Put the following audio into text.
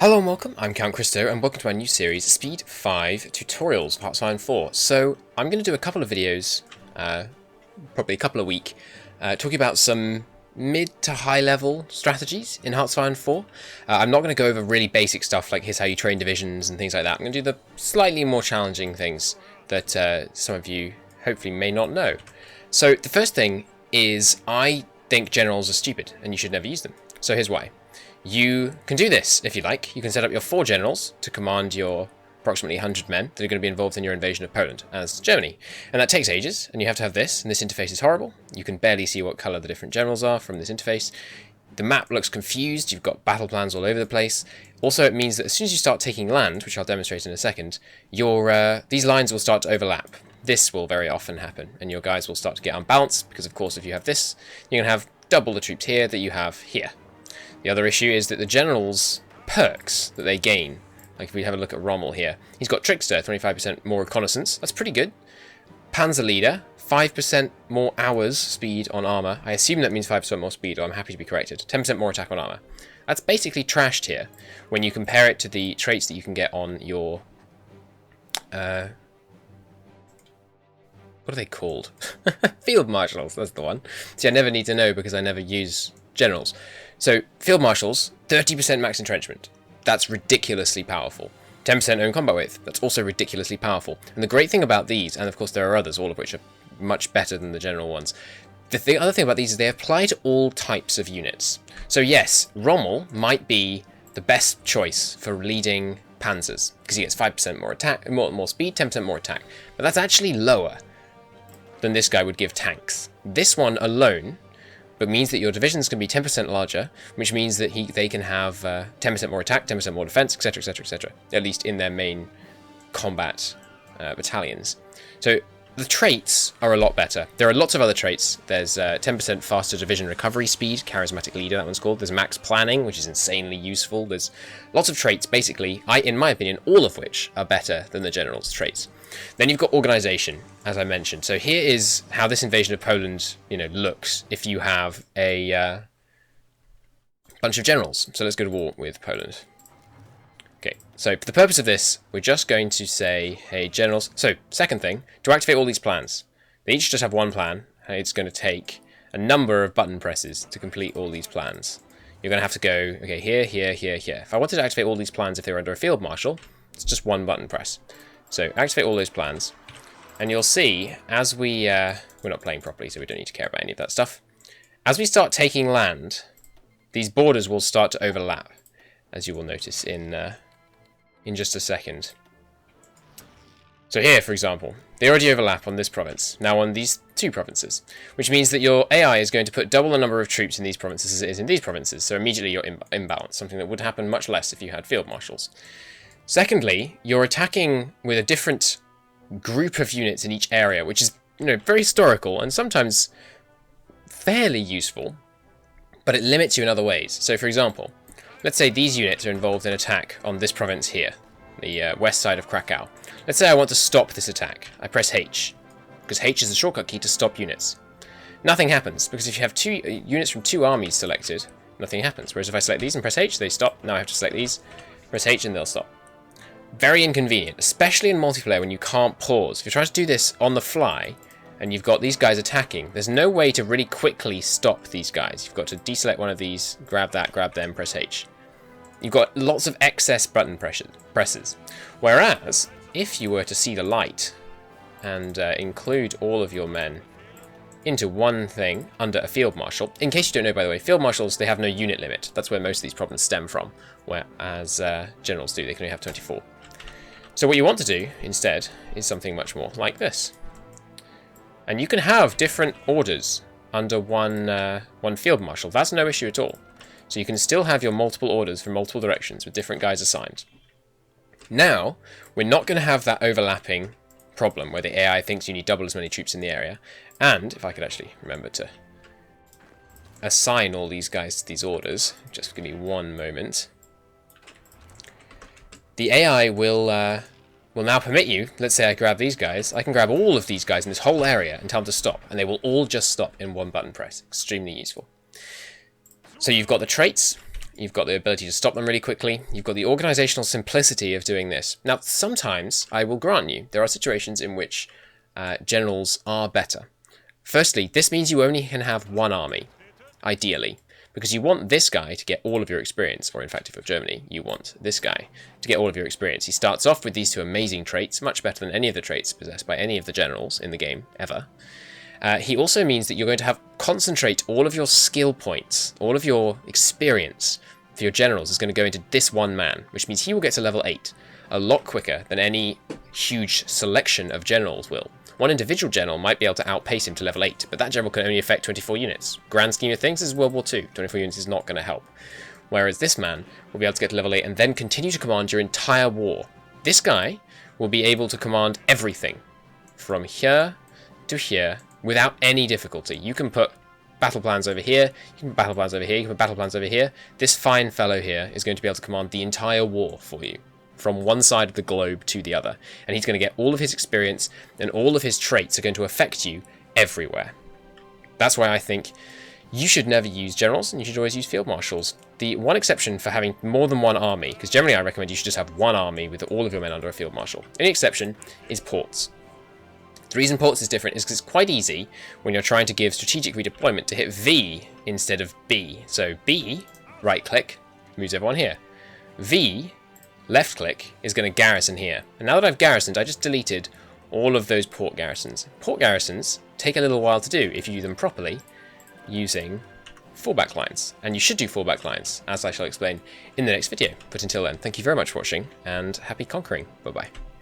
Hello and welcome, I'm Count Christo and welcome to my new series, Speed 5 Tutorials, Part 5 and 4. So, I'm going to do a couple of videos, probably a couple a week, talking about some mid to high level strategies in Hearts 4. I'm not going to go over really basic stuff like here's how you train divisions and things like that. I'm going to do the slightly more challenging things that some of you hopefully may not know. So, the first thing is I think generals are stupid and you should never use them. So here's why. You can do this if you like. You can set up your 4 generals to command your approximately 100 men that are going to be involved in your invasion of Poland as Germany. And that takes ages, and you have to have this, and this interface is horrible. You can barely see what colour the different generals are from this interface. The map looks confused, you've got battle plans all over the place. Also, it means that as soon as you start taking land, which I'll demonstrate in a second, these lines will start to overlap. This will very often happen, and your guys will start to get unbalanced, because of course if you have this, you're going to have double the troops here that you have here. The other issue is that the generals' perks that they gain, like if we have a look at Rommel here, he's got Trickster, 25% more reconnaissance, that's pretty good. Panzer Leader, 5% more hours speed on armour. I assume that means 5% more speed, or I'm happy to be corrected. 10% more attack on armour. That's basically trashed here, when you compare it to the traits that you can get on your... what are they called? Field Marshals, that's the one. See, I never need to know because I never use generals. So, Field Marshals, 30% max entrenchment. That's ridiculously powerful. 10% own combat width. That's also ridiculously powerful. And the great thing about these, and of course there are others, all of which are much better than the general ones, the other thing about these is they apply to all types of units. So yes, Rommel might be the best choice for leading panzers, because he gets 5% more attack, more speed, 10% more attack. But that's actually lower than this guy would give tanks. This one alone but means that your divisions can be 10% larger, which means that they can have 10% more attack, 10% more defense, etc, etc, etc, at least in their main combat battalions. So the traits are a lot better. There are lots of other traits. There's 10% faster division recovery speed, charismatic leader, that one's called. There's max planning, which is insanely useful. There's lots of traits, basically, in my opinion, all of which are better than the general's traits. Then you've got organisation, as I mentioned. So here is how this invasion of Poland, looks if you have a bunch of generals. So let's go to war with Poland. Okay, so for the purpose of this, we're just going to say, hey, generals. So, second thing, to activate all these plans. They each just have one plan. It's going to take a number of button presses to complete all these plans. You're going to have to go, okay, here, here, here, here. If I wanted to activate all these plans if they were under a field marshal, it's just one button press. So activate all those plans, and you'll see as we're not playing properly, so we don't need to care about any of that stuff. As we start taking land, these borders will start to overlap, as you will notice in just a second. So here, for example, they already overlap on this province, now on these 2 provinces, which means that your AI is going to put double the number of troops in these provinces as it is in these provinces, so immediately you're imbalanced, something that would happen much less if you had field marshals. Secondly, you're attacking with a different group of units in each area, which is, very historical and sometimes fairly useful, but it limits you in other ways. So, for example, let's say these units are involved in attack on this province here, the west side of Krakow. Let's say I want to stop this attack. I press H, because H is the shortcut key to stop units. Nothing happens, because if you have 2 units from 2 armies selected, nothing happens. Whereas if I select these and press H, they stop. Now I have to select these, press H, and they'll stop. Very inconvenient, especially in multiplayer when you can't pause. If you're trying to do this on the fly, and you've got these guys attacking, there's no way to really quickly stop these guys. You've got to deselect one of these, grab that, grab them, press H. You've got lots of excess button presses. Whereas, if you were to see the light, and include all of your men into one thing under a field marshal. In case you don't know, by the way, field marshals, they have no unit limit. That's where most of these problems stem from, whereas generals do. They can only have 24. So what you want to do, instead, is something much more like this. And you can have different orders under one field marshal. That's no issue at all. So you can still have your multiple orders from multiple directions with different guys assigned. Now, we're not going to have that overlapping problem where the AI thinks you need double as many troops in the area. And, if I could actually remember to assign all these guys to these orders, just give me one moment. The AI will now permit you, let's say I grab these guys, I can grab all of these guys in this whole area and tell them to stop, and they will all just stop in one button press. Extremely useful. So you've got the traits, You've got the ability to stop them really quickly. You've got the organizational simplicity of doing this. Now, sometimes, I will grant you, there are situations in which generals are better. Firstly, this means you only can have one army, ideally, because you want this guy to get all of your experience, or in fact, if you're Germany, you want this guy to get all of your experience. He starts off with these 2 amazing traits, much better than any of the traits possessed by any of the generals in the game, ever. He also means that you're going to concentrate all of your skill points, all of your experience for your generals is going to go into this one man, which means he will get to level 8 a lot quicker than any huge selection of generals will. One individual general might be able to outpace him to level 8, but that general can only affect 24 units. Grand scheme of things, this is World War II. 24 units is not going to help. Whereas this man will be able to get to level 8 and then continue to command your entire war. This guy will be able to command everything from here to here without any difficulty. You can put battle plans over here, you can put battle plans over here, you can put battle plans over here. This fine fellow here is going to be able to command the entire war for you, from one side of the globe to the other. And he's going to get all of his experience, and all of his traits are going to affect you everywhere. That's why I think you should never use generals, and you should always use field marshals. The one exception for having more than one army, because generally I recommend you should just have one army with all of your men under a field marshal. Any exception is ports. The reason ports is different is because it's quite easy when you're trying to give strategic redeployment to hit V instead of B. So B, right click, moves everyone here. V, left click, is going to garrison here. And now that I've garrisoned, I just deleted all of those port garrisons. Port garrisons take a little while to do if you do them properly using fallback lines. And you should do fallback lines, as I shall explain in the next video. But until then, thank you very much for watching, and happy conquering. Bye-bye.